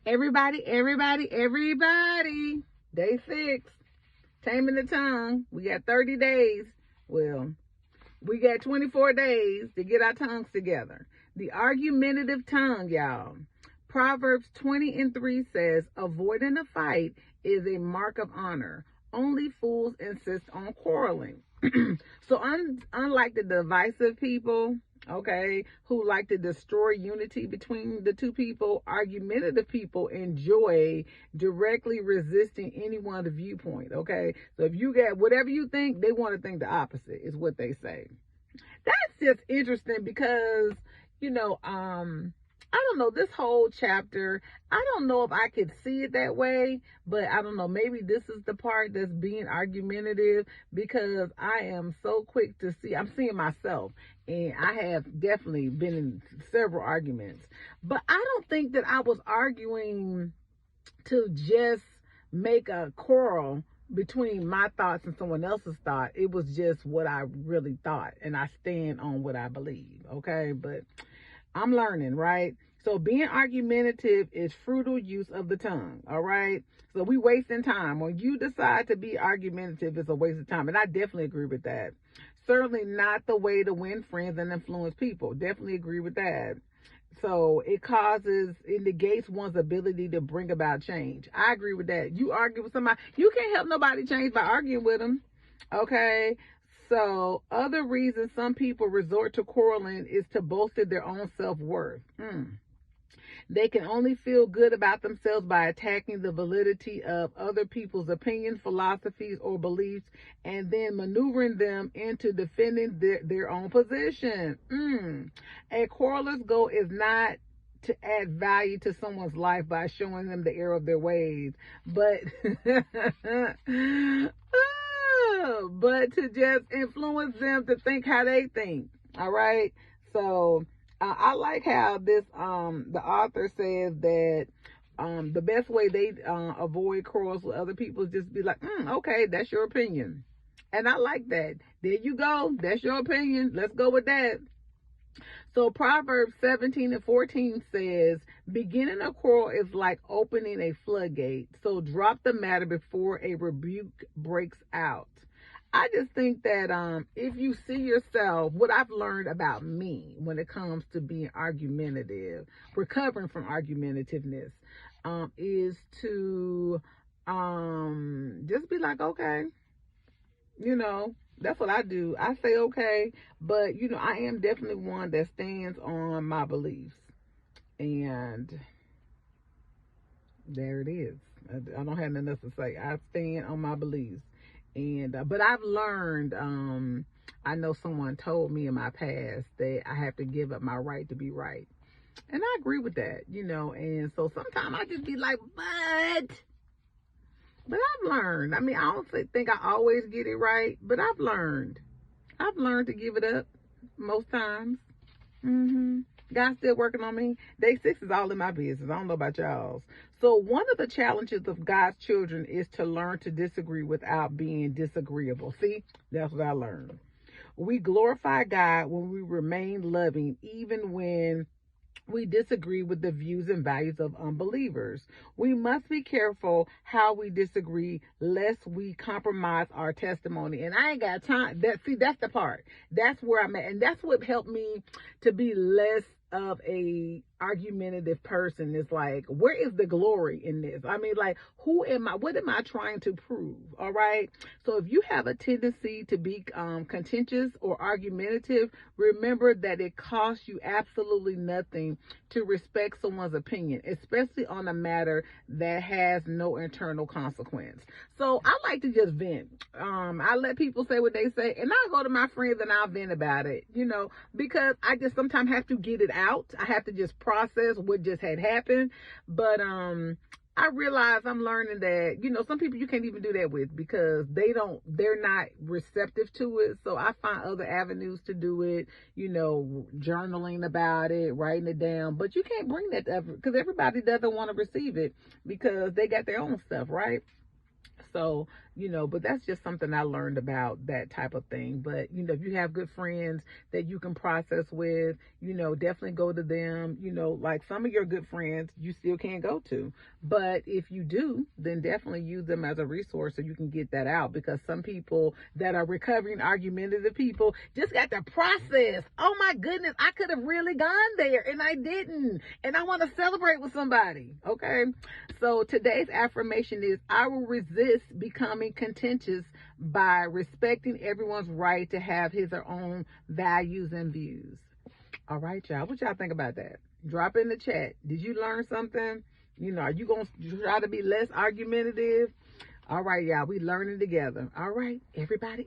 Everybody. Day 6. Taming the tongue. We got 30 days. Well, we got 24 days to get our tongues together. The argumentative tongue, y'all. Proverbs 20:3 says, avoiding a fight is a mark of honor. Only fools insist on quarreling. So unlike the divisive people, okay, who like to destroy unity between the two people, argumentative people enjoy directly resisting anyone's viewpoint, okay? So if you get whatever you think, they want to think the opposite, is what they say. That's just interesting because, I don't know, this whole chapter, I don't know if I could see it that way, but I don't know, maybe this is the part that's being argumentative, because I am so quick to see, I'm seeing myself, and I have definitely been in several arguments, but I don't think that I was arguing to just make a quarrel between my thoughts and someone else's thought. It was just what I really thought, and I stand on what I believe, okay? But I'm learning, right? So being argumentative is fruitful use of the tongue, all right? So we wasting time. When you decide to be argumentative, it's a waste of time, and I definitely agree with that. Certainly not the way to win friends and influence people. Definitely agree with that. So it negates one's ability to bring about change. I agree with that. You argue with somebody, you can't help nobody change by arguing with them, okay? So other reasons some people resort to quarreling is to bolster their own self-worth. They can only feel good about themselves by attacking the validity of other people's opinions, philosophies, or beliefs, and then maneuvering them into defending their own position. A quarreler's goal is not to add value to someone's life by showing them the error of their ways, but but to just influence them to think how they think. All right. So I like how this the author says that the best way they avoid quarrels with other people is just be like, okay, that's your opinion, and I like that. There you go. That's your opinion. Let's go with that. So Proverbs 17:14 says, beginning a quarrel is like opening a floodgate. So drop the matter before a rebuke breaks out. I just think that if you see yourself, what I've learned about me when it comes to being argumentative, recovering from argumentativeness, is to just be like, okay, that's what I do. I say okay, but I am definitely one that stands on my beliefs, and there it is. I don't have nothing else to say. I stand on my beliefs, and but I've learned. I know someone told me in my past that I have to give up my right to be right, and I agree with that. And so sometimes I just be like, But I've learned. I mean, I don't think I always get it right, but I've learned. I've learned to give it up most times. God's still working on me. Day 6 is all in my business. I don't know about y'all's. So one of the challenges of God's children is to learn to disagree without being disagreeable. See, that's what I learned. We glorify God when we remain loving, even when we disagree with the views and values of unbelievers. We must be careful how we disagree, lest we compromise our testimony. And I ain't got time. That's the part. That's where I'm at. And that's what helped me to be less of a argumentative person. Is like, where is the glory in this? I mean, like, what am I trying to prove? All right. So if you have a tendency to be contentious or argumentative, remember that it costs you absolutely nothing to respect someone's opinion, especially on a matter that has no internal consequence. So I like to just vent. I let people say what they say, and I go to my friends and I'll vent about it, because I just sometimes have to get it out. I have to just process what just had happened. But I realize I'm learning that, some people you can't even do that with, because they're not receptive to it. So I find other avenues to do it, journaling about it, writing it down. But you can't bring that to because everybody doesn't want to receive it because they got their own stuff, right? So, but that's just something I learned about that type of thing. But, if you have good friends that you can process with, definitely go to them. Like some of your good friends you still can't go to. But if you do, then definitely use them as a resource so you can get that out. Because some people that are recovering argumentative people just got to process. Oh my goodness, I could have really gone there and I didn't. And I want to celebrate with somebody. Okay. So today's affirmation is, I will resist becoming contentious by respecting everyone's right to have his or her own values and views. All right, y'all. What y'all think about that? Drop in the chat. Did you learn something? Are you going to try to be less argumentative? All right, y'all. We learning together. All right, everybody.